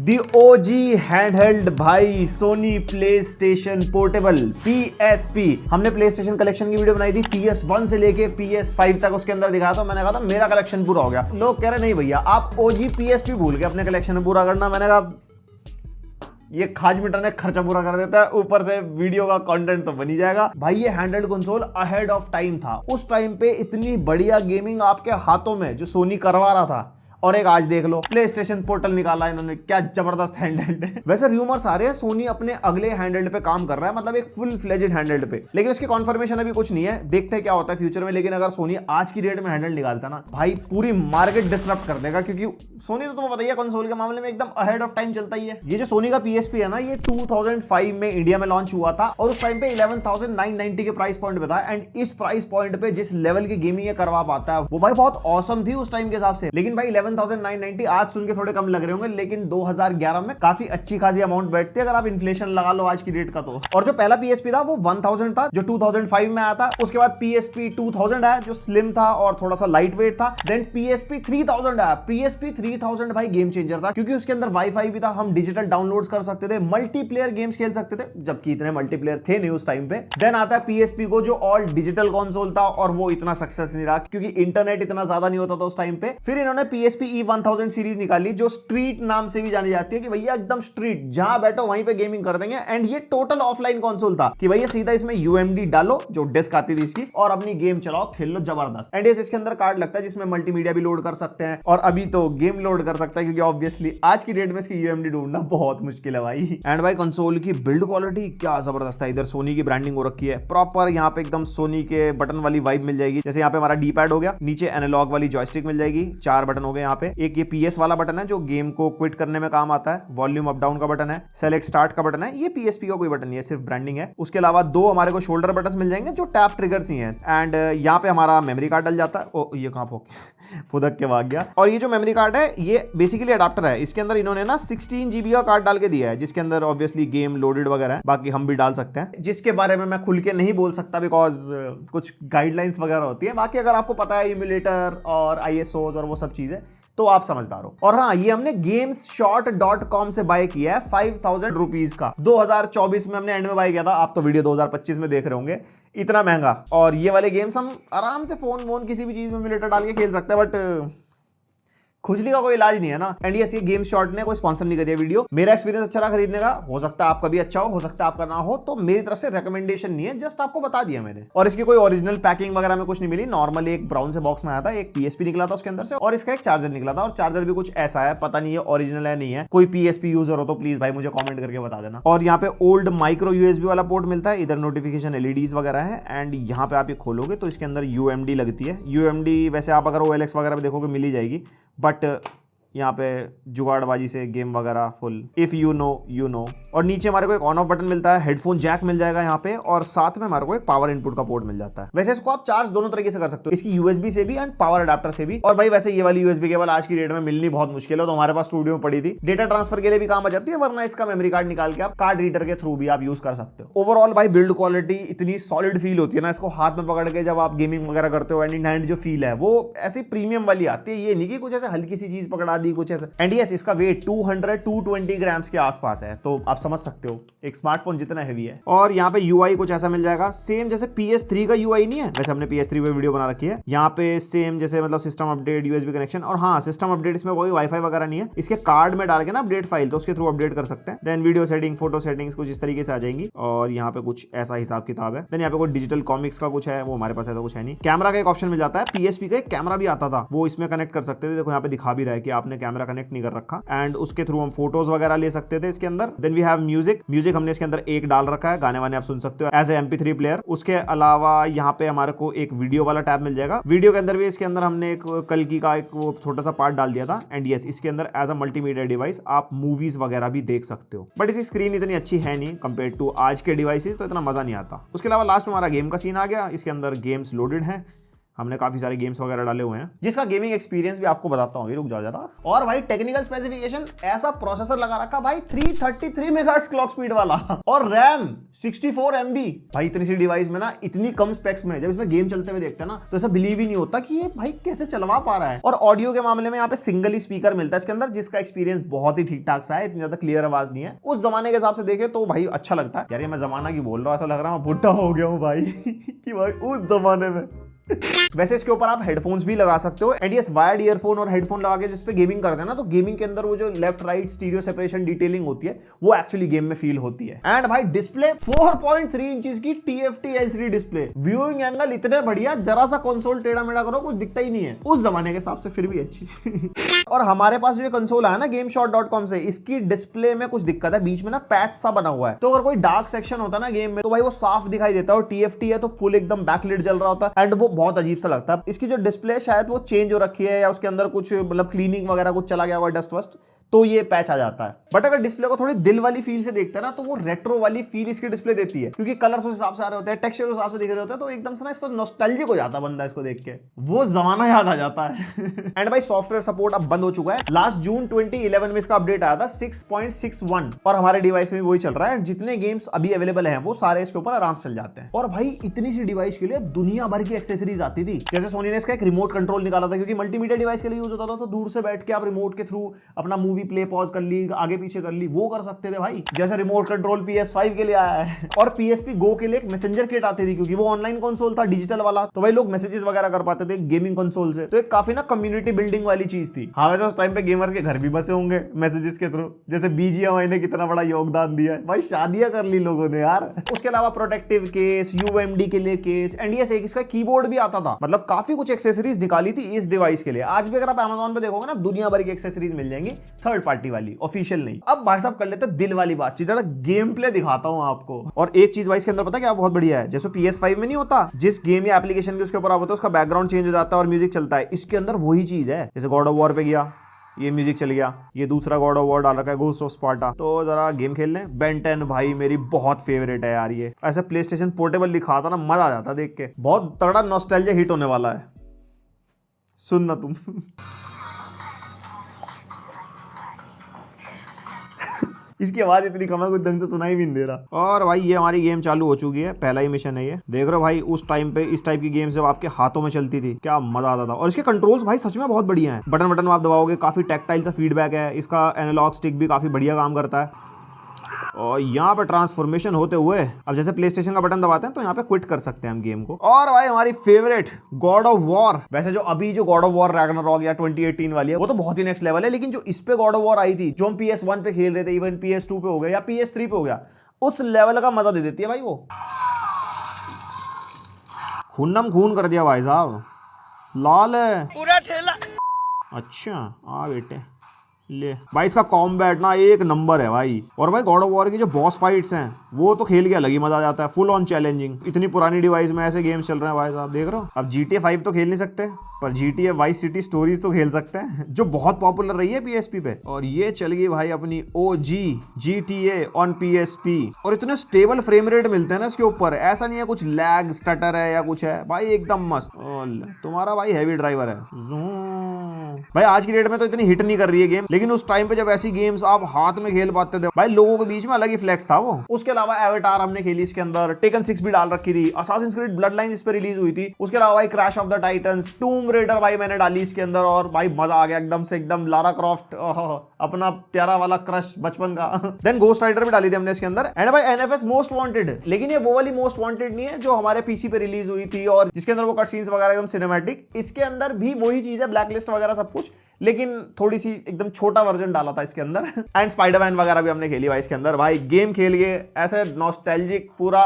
दी OG handheld भाई, Sony PlayStation portable PSP। हमने PlayStation collection की video बनाई थी PS1 से लेके PS5 तक, उसके अंदर दिखाया था। मैंने कहा था मेरा कलेक्शन पूरा हो गया। लोग कह रहे नहीं भैया आप OG PSP भूल गए अपने कलेक्शन में पूरा करना। मैंने कहा ये खाज मीटर ने खर्चा पूरा कर देता है, ऊपर से वीडियो का कंटेंट तो बन ही जाएगा। भाई ये handheld console ahead of time था। उस टाइम पे इतनी बढ़िया गेमिंग आपके हाथों में जो सोनी करवा रहा था, और एक आज देख लो प्ले स्टेशन पोर्टल निकाला इन्होंने, क्या जबरदस्त हैंडहेल्ड है। वैसे रूमर्स आ रहे हैं सोनी अपने अगले हैंडहेल्ड पे काम कर रहा है, मतलब एक फुल फ्लेजेड हैंडहेल्ड पे, लेकिन उसकी कॉन्फर्मेशन अभी कुछ नहीं है। देखते हैं क्या होता है फ्यूचर में। लेकिन अगर सोनी आज की डेट में हैंडहेल्ड निकालता ना भाई, पूरी मार्केट डिसरप्ट कर देगा, क्योंकि सोनी तो तुम्हें बताइए कंसोल के मामले में एकदम अहेड ऑफ टाइम चलता ही है। ये जो सोनी का PSP है ना, ये 2005 में इंडिया में लॉन्च हुआ था, और उस टाइम पे 11,990 के प्राइस पॉइंट पे था। एंड इस प्राइस पॉइंट पे जिस लेवल की गेमिंग ये करवा पाता है वो भाई बहुत औसम थी उस टाइम के हिसाब से। लेकिन भाई 11,990 आज सुन के थोड़े कम लग रहे होंगे, लेकिन 2011 में काफी अच्छी खासी अमाउंट बैठती है अगर आप इन्फ्लेशन लगा लो आज की डेट का तो। और जो पहला PSP था वो 1000 था, जो 2005 में आया था। उसके बाद PSP 2000 आया, जो स्लिम था और थोड़ा सा लाइट वेट था। देन PSP 3000 आया। PSP 3000 भाई गेम चेंजर था, क्योंकि उसके अंदर वाईफाई भी था, हम डिजिटल डाउनलोड्स कर सकते थे, मल्टीप्लेयर गेम्स खेल सकते थे, जबकि इतने मल्टीप्लेयर थे नहीं उस टाइम पे। देन आता है PSP को, जो ऑल डिजिटल कंसोल था, और वो इतना सक्सेस नहीं रहा क्योंकि इंटरनेट इतना ज्यादा नहीं होता था उस टाइम पे। फिर इन्होंने PSP E1000 सीरीज निकाली, जो स्ट्रीट नाम से भी जानी जाती है, कि भैया एकदम स्ट्रीट, जहां बैठो वहीं पे गेमिंग कर देंगे। एंड ये टोटल ऑफलाइन कंसोल था, कि भैया सीधा इसमें UMD डालो, जो डिस्क आती थी इसकी, और अपनी गेम चलाओ, खेल लो जबरदस्त। एंड इसके अंदर कार्ड लगता है जिसमें मल्टीमीडिया भी लोड कर सकते हैं, और अभी तो गेम लोड कर सकता है, क्योंकि ऑब्वियसली आज की डेट में इसकी UMD ढूंढना बहुत मुश्किल है भाई। एंड भाई कंसोल की बिल्ड क्वालिटी क्या जबरदस्त है। इधर सोनी की ब्रांडिंग हो रखी है प्रॉपर, यहाँ पे एकदम सोनी के बटन वाली वाइब मिल जाएगी। जैसे यहाँ पे हमारा D-पैड हो गया, नीचे एनालॉग वाली जॉयस्टिक मिल जाएगी, 4 बटन हो गए यहाँ पे। एक ये PS वाला बटन है जो गेम को क्विट करने में काम आता है, वॉल्यूम अप डाउन का बटन है, सेलेक्ट स्टार्ट का बटन है। ये PSP का कोई बटन नहीं है, सिर्फ ब्रांडिंग है। उसके अलावा 2 हमारे को शोल्डर बटन मिल जाएंगे जो टैप ट्रिगर्स ही हैं। एंड यहाँ पे हमारा मेमोरी कार्ड डल जाता है। ओ ये कहाँ फुदक के भाग गया। और ये जो मेमोरी कार्ड है ये बेसिकली अडाप्टर है। इसके अंदर इन्होंने ना 16 GB का कार्ड डाल के दिया है, जिसके अंदर ऑब्वियसली गेम लोडेड वगैरह है, बाकी हम भी डाल सकते हैं, जिसके बारे में मैं खुल के नहीं बोल सकता बिकॉज कुछ गाइडलाइंस वगैरह होती है। बाकी अगर आपको पता है इम्यूलेटर और ISOs और वो सब चीजें, तो आप समझदार हो। और हाँ, ये हमने gamesshot.com से बाय किया है 5000 रुपीज का। 2024 में हमने एंड में बाय किया था, आप तो वीडियो 2025 में देख रहे होंगे, इतना महंगा। और ये वाले गेम्स हम आराम से फोन वोन किसी भी चीज में एमुलेटर डाल के खेल सकते हैं, बट खुजली का कोई इलाज नहीं है ना। एंड ये गेमशॉट ने कोई स्पॉन्सर नहीं करी है वीडियो। मेरा एक्सपीरियंस अच्छा रहा खरीदने का, हो सकता है आपका भी अच्छा हो सकता है आपका ना हो, तो मेरी तरफ से रिकमेंडेशन नहीं है, जस्ट आपको बता दिया मैंने। और इसकी कोई ओरिजिनल पैकिंग वगैरह में कुछ नहीं मिली, नॉर्मल एक ब्राउन से बॉक्स में आया था, एक PSP निकला था उसके अंदर से, और इसका एक चार्जर निकला था। और चार्जर भी कुछ ऐसा है, पता नहीं है ओरिजिनल है नहीं है। कोई PSP यूजर हो तो प्लीज भाई मुझे कॉमेंट करके बता देना। और यहाँ पे ओल्ड माइक्रो USB वाला पोर्ट मिलता है, इधर नोटिफिकेशन LEDs वगैरह है। एंड यहाँ पे आप ये खोलोगे तो इसके अंदर UMD लगती है। UMD वैसे आप अगर OLX वगैरह पे देखोगे मिल ही जाएगी, बट यहाँ पे जुगाड़बाजी से गेम वगैरह full, if you know you know. और नीचे हमारे को एक ऑन ऑफ बटन मिलता है, हेडफोन जैक मिल जाएगा यहाँ पे, और साथ में हमारे को एक पावर इनपुट का पोर्ट मिल जाता है। वैसे इसको आप चार्ज दोनों तरीके से कर सकते हो, इसकी USB से भी एंड पावर अडाप्टर से भी। और भाई वैसे ये वाली USB केबल आज की डेट में मिलनी बहुत मुश्किल है, तो हमारे पास स्टूडियो में पड़ी थी, डेटा ट्रांसफर के लिए भी काम आ जाती है, वरना इसका मेमोरी कार्ड निकाल के आप कार्ड रीडर के थ्रू भी आप यूज कर सकते हो। ओवरऑल भाई बिल्ड क्वालिटी इतनी सॉलिड फील होती है ना, इसको हाथ में पकड़ के जब आप गेमिंग वगैरह करते हो, एंड इन हैंड जो फील है वो ऐसी प्रीमियम वाली आती है। ये नहीं कि कुछ ऐसे हल्की सी चीज पकड़ा दी कुछ ऐसे। एंड यस, इसका वेट 220 ग्राम्स के आसपास है, तो आप समझ सकते हो एक स्मार्टफोन जितना हैवी है। और यहाँ पे UI कुछ ऐसा मिल जाएगा, सेम जैसे PS3 का UI नहीं है, वैसे हमने PS3 पे वीडियो बना रखी है। यहाँ पे सेम जैसे मतलब सिस्टम अपडेट, USB कनेक्शन, और हाँ सिस्टम अपडेट इसमें कोई वाईफाई वगैरह नहीं है। इसके कार्ड में डाल के ना अपडेट फाइल, तो उसके थ्रू अपडेट कर सकते हैं। Then video setting, photo settings कुछ इस तरीके से आ जाएंगी। और यहाँ पे कुछ ऐसा हिसाब किताब है। देन यहाँ पे कोई डिजिटल कॉमिक्स का कुछ है, वो हमारे पास ऐसा कुछ है नहीं। कैमरा का एक ऑप्शन मिल जाता है, PSP का एक कैमरा भी आता था, वो इसमें कनेक्ट कर सकते थे। देखो यहाँ पे दिखा भी रहा है कि आपने कैमरा कनेक्ट नहीं कर रखा, एंड उसके थ्रू हम फोटोज वगैरह ले सकते थे इसके अंदर। देन वी हैव म्यूजिक हमने इसके अंदर एक डाल रखा है, गाने वाने आप सुन सकते हो एज ए MP3 प्लेयर। उसके अलावा यहाँ पे हमारे को एक वीडियो वाला टैब मिल जाएगा। वीडियो के अंदर भी इसके अंदर हमने एक कल्कि का एक वो छोटा सा पार्ट डाल दिया था। एंड यस, इसके अंदर एज अ मल्टीमीडिया डिवाइस आप मूवीज वगैरह भी देख सकते हो, बट इसकी स्क्रीन इतनी अच्छी है नहीं कंपेयर टू आज के डिवाइसेस, तो इतना मजा नहीं आता। उसके अलावा लास्ट हमारा गेम का सीन आ गया। इसके अंदर गेम्स लोडेड हैं, हमने काफी सारे गेम्स वगैरह डाले हुए हैं, जिसका गेमिंग एक्सपीरियंस भी आपको बताता हूँ, रुक जाओ जरा। और भाई टेक्निकल स्पेसिफिकेशन, ऐसा प्रोसेसर लगा रखा भाई 333 मेगाहर्ट्ज क्लॉक स्पीड वाला, और रैम 64 MB। भाई इतनी सी डिवाइस में ना इतनी कम स्पेक्स में जब इसमें गेम चलते हुए देखते हैं ना तो ऐसा बिलीव ही नहीं होता कि ये भाई कैसे चलवा पा रहा है। और ऑडियो के मामले में यहाँ पे सिंगल ही स्पीकर मिलता है इसके अंदर, जिसका एक्सपीरियंस बहुत ही ठीक ठाक सा है, इतनी ज्यादा क्लियर आवाज नहीं है। उस जमाने के हिसाब से देखे तो भाई अच्छा लगता है यार। ये मैं जमाना की बोल रहा हूँ, ऐसा लग रहा है मैं बुढ़ा हो गया हूँ भाई कि भाई उस जमाने में। वैसे इसके ऊपर आप हेडफोन्स भी लगा सकते हो, एंड यस वायर्ड ईयरफोन और हेडफोन लगा के जिस पे गेमिंग करते हैं ना, तो गेमिंग के अंदर वो जो left right stereo separation detailing होती है वो एक्चुअली गेम में फील होती है। एंड भाई डिस्प्ले 4.3 इंचेस की TFT LCD display, viewing angle इतने बढ़िया, जरा सा कंसोल टेढ़ा मेढ़ा करो कुछ दिखता ही नहीं है, उस जमाने के हिसाब से फिर भी अच्छी। और हमारे पास जो कंसोल है ना GameShot.com से, इसकी डिस्प्ले में कुछ दिक्कत है, बीच में ना पैच सा बना हुआ है, तो अगर कोई डार्क सेक्शन होता है ना गेम में तो भाई वो साफ दिखाई देता है, और TFT है तो फुल एकदम बैकलिट जल रहा होता है, एंड वो बहुत अजीब सा लगता है। इसकी जो डिस्प्ले शायद वो चेंज हो रखी है, या उसके अंदर कुछ मतलब क्लीनिंग वगैरह कुछ चला गया हुआ डस्ट वस्ट, तो ये पैच आ जाता है। बट अगर डिस्प्ले को थोड़ी दिल वाली फील से देखते हैं ना तो वो रेट्रो वाली फील इसकी डिस्प्ले देती है, क्योंकि कलर्स उस हिसाब से आ रहे होते हैं, टेक्सचर उस हिसाब से दिख रहे होते हैं, तो एकदम से ना इससे नॉस्टैल्जिक हो जाता है बंदा इसको देख के, वो जमाना याद आ जाता है। एंड भाई सॉफ्टवेयर सपोर्ट अब बंद हो चुका है, लास्ट जून 2011 में इसका अपडेट आया था 6.61, और हमारे डिवाइस में वही चल रहा है। जितने गेम्स अभी अवेलेबल हैं वो सारे इसके ऊपर आराम से चल जाते हैं। और भाई इतनी सी डिवाइस के लिए दुनिया भर की एक्सेसरीज आती थी, जैसे सोनी ने इसका एक रिमोट कंट्रोल निकाला था, क्योंकि मल्टीमीडिया डिवाइस के लिए यूज होता था, तो दूर से बैठ के आप रिमोट के थ्रू अपना मूवी प्ले पॉज कर ली, आगे पीछे कर ली, वो कर सकते थे भाई, जैसे रिमोट कंट्रोल PS5 के लिए आया है। और PSP Go के लिए एक मैसेंजर किट आती थी, क्योंकि वो ऑनलाइन कंसोल था डिजिटल वाला, तो भाई लोग मैसेजेस वगैरह कर पाते थे गेमिंग कंसोल से, तो एक काफी ना कम्युनिटी बिल्डिंग वाली चीज थी। हाँ वैसे उस टाइम पे गेमर्स के घर भी बसे होंगे मैसेजेस के थ्रू, जैसे BGMI ने कितना बड़ा योगदान दिया है भाई, शादियां कर ली लोगों ने यार। उसके अलावा प्रोटेक्टिव केस, UMD के लिए केस, एंड ये एक इसका कीबोर्ड भी आता था, मतलब काफी कुछ एक्सेसरीज निकाली थी इस डिवाइस के लिए। आज भी अगर आप Amazon पे देखोगे ना दुनिया भर की एक्सेसरीज मिल जाएंगी, थर्ड पार्टी वाली, ऑफिशियल नहीं। अब भाई साहब कर लेते हैं दिल वाली बातचीत, जरा गेम प्ले दिखाता हूं आपको। और एक चीज भाई इसके अंदर पता है क्या बहुत बढ़िया है, जैसे PS5 में नहीं होता, जिस गेम या एप्लीकेशन के उसके ऊपर आप होता है उसका बैकग्राउंड चेंज हो जाता है और म्यूजिक चलता है, इसके अंदर वही चीज है। जैसे गॉड ऑफ वॉर पे गया, ये म्यूजिक चल गया, ये दूसरा गॉड ऑफ वॉर डाल रखा है घोस्ट ऑफ स्पार्टा, तो जरा गेम खेल लें। बेन 10 भाई मेरी बहुत फेवरेट है यार, ये ऐसे प्लेस्टेशन पोर्टेबल लिखा था ना, मजा आ जाता देख के, बहुत तगड़ा नॉस्टैल्जिया हिट होने वाला है, सुनना तुम। इसकी आवाज इतनी कम है कुछ ढंग से सुनाई भी नहीं दे रहा। और भाई ये हमारी गेम चालू हो चुकी है, पहला ही मिशन है ये, देख रहे हो भाई। उस टाइम पे इस टाइप की गेम्स जब आपके हाथों में चलती थी क्या मजा आता था। और इसके कंट्रोल्स भाई सच में बहुत बढ़िया हैं, बटन बटन आप दबाओगे काफी टैक्टाइल सा फीडबैक है, इसका एनालॉग स्टिक भी काफी बढ़िया काम करता है। और यहाँ पे ट्रांसफॉर्मेशन होते हुए अब जैसे प्ले स्टेशन का बटन दबाते हैं तो यहाँ पे क्विट कर सकते हैं हम गेम को। और भाई हमारी फेवरेट गॉड ऑफ वॉर, वैसे जो अभी जो गॉड ऑफ वॉर रैग्नारॉक या 2018 वाली है वो तो बहुत ही नेक्स्ट लेवल है, लेकिन जो इस पे गॉड ऑफ वॉर आई थी, जो हम PS1 पे खेल रहे थे, इवन PS2 पे हो गया या PS3 पे हो गया, उस लेवल का मजा दे देती है भाई। वो खूनम खून कर दिया भाई साहब, लाल है पूरा ठेला। अच्छा आ बेटे ले भाई, इसका कॉम्बैट ना एक नंबर है भाई। और भाई गॉड ऑफ वॉर की जो बॉस फाइट्स हैं वो तो खेल के अलग ही मजा आ जाता है, फुल ऑन चैलेंजिंग। इतनी पुरानी डिवाइस में ऐसे गेम्स चल रहे हैं भाई साहब, देख रहे हो। अब GTA 5 तो खेल नहीं सकते, पर GTA वाइस सिटी स्टोरीज तो खेल सकते हैं, जो बहुत पॉपुलर रही है PSP पे। और ये चल गई भाई अपनी OG GTA ऑन PSP, और इतने स्टेबल फ्रेम रेट मिलते हैं ना इसके ऊपर, ऐसा नहीं है कुछ लैग स्टटर है या कुछ है भाई, एकदम मस्त। तुम्हारा भाई हैवी ड्राइवर है भाई। आज की डेट में तो इतनी हिट नहीं कर रही है गेम, लेकिन उस टाइम पे जब ऐसी गेम्स आप हाथ में खेल पाते थे भाई, लोगों के बीच में अलग ही फ्लेक्स था वो। उसके अलावा एवेटार हमने खेली इसके अंदर, टेकन 6 भी डाल रखी थी, असासिन्स क्रीड ब्लडलाइंस इस पे रिलीज हुई थी। उसके अलावा भाई Clash of the Titans, Tomb Raider भाई मैंने डाली इसके अंदर, और भाई मजा आ गया एकदम से, एकदम लारा क्रॉफ्ट, अपना प्यारा वाला क्रश बचपन का। देन गोस्ट राइडर भी डाली थी हमने इसके अंदर। एंड भाई NFS मोस्ट वांटेड, लेकिन ये वो वाली मोस्ट वांटेड नहीं है जो हमारे PC पे रिलीज हुई थी और जिसके अंदर वो कट सीन्स वगैरह एकदम सिनेमैटिक। इसके अंदर भी वही चीज है, ब्लैक लिस्ट वगैरह सब कुछ, लेकिन थोड़ी सी एकदम छोटा वर्जन डाला था इसके अंदर। एंड स्पाइडरमैन वगैरह भी हमने खेली भाई इसके अंदर। भाई गेम खेल के ऐसे नॉस्टैल्जिक पूरा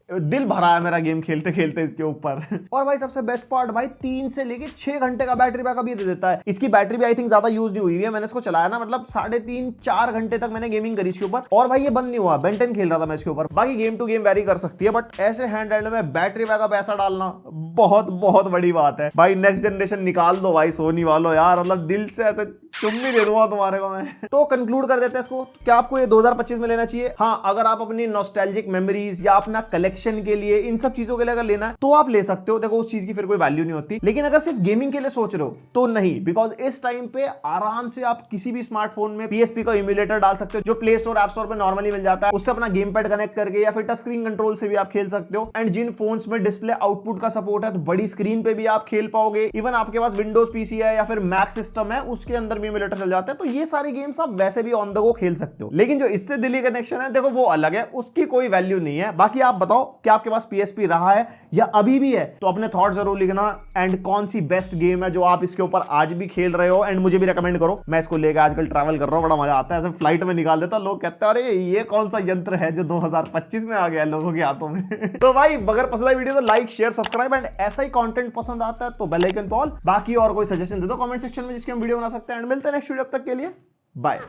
दिल भरा है मेरा गेम खेलते खेलते इसके ऊपर। और भाई सबसे बेस्ट पार्ट भाई 3 से लेके 6 घंटे का बैटरी बैकअप ये दे देता है। इसकी बैटरी भी आई थिंक ज्यादा यूज नहीं हुई है, मैंने इसको चलाया ना, मतलब 3.5-4 घंटे तक मैंने गेमिंग करी इसके ऊपर, और भाई ये बंद नहीं हुआ, बेन 10 खेल रहा था मैं इसके ऊपर। बाकी गेम टू गेम वेरी कर सकती है, बट ऐसे हैंड में बैटरी बैकअप ऐसा डालना बहुत बहुत बड़ी बात है भाई। नेक्स्ट जनरेशन निकाल दो भाई सोनी वालों यार, मतलब दिल से ऐसे चुम्मी दे दूंगा तुम्हारे को मैं। तो कंक्लूड कर देते हैं इसको, क्या आपको ये 2025 में लेना चाहिए? हाँ, अगर आप अपनी नॉस्टैल्जिक मेमोरीज या अपना कलेक्शन के लिए, इन सब चीजों के लिए अगर लेना है तो आप ले सकते हो। देखो उस चीज की फिर कोई वैल्यू नहीं होती। लेकिन अगर सिर्फ गेमिंग के लिए सोच रहे हो तो नहीं, बिकॉज इस टाइम पे आराम से आप किसी भी स्मार्टफोन में PSP का इम्यूलेटर डाल सकते हो, जो प्ले स्टोर ऐप स्टोर पे नॉर्मली मिल जाता है। उससे अपना गेम पैड कनेक्ट करके या फिर टच स्क्रीन कंट्रोल से भी आप खेल सकते हो। एंड जिन फोन्स में डिस्प्ले आउटपुट का सपोर्ट है तो बड़ी स्क्रीन पे भी आप खेल पाओगे। इवन आपके पास विंडोज पीसी है या फिर मैक सिस्टम है, उसके अंदर भी इम्यूलेटर चल जाता है। तो ये सारे गेम्स आप वैसे भी ऑन द गो खेल सकते हो। लेकिन जो इससे दिली कनेक्शन है, देखो वो अलग है, उसकी कोई वैल्यू नहीं है। बाकी आप बताओ कि आपके पास PSP रहा है या अभी भी है, तो अपने थॉट जरूर लिखना। एंड कौन सी बेस्ट गेम है जो आप इसके ऊपर आज भी खेल रहे हो, एंड मुझे भी रेकमेंड करो। मैं इसको लेकर आजकल ट्रैवल कर रहा हूं, बड़ा मजा आता है। ऐसे फ्लाइट में निकाल देता, लोग कहते हैं अरे ये कौन सा यंत्र है जो 2025 में आ गया लोगों के हाथों में। तो भाई अगर पसंद आई वीडियो तो लाइक शेयर सब्सक्राइब, एंड ऐसा ही कंटेंट पसंद आता है तो बेल आइकन पे ऑल। बाकी और कोई सजेशन दे दो कमेंट सेक्शन में जिसकी हम वीडियो बना सकते हैं। एंड मिलते हैं नेक्स्ट वीडियो, तक के लिए बाय।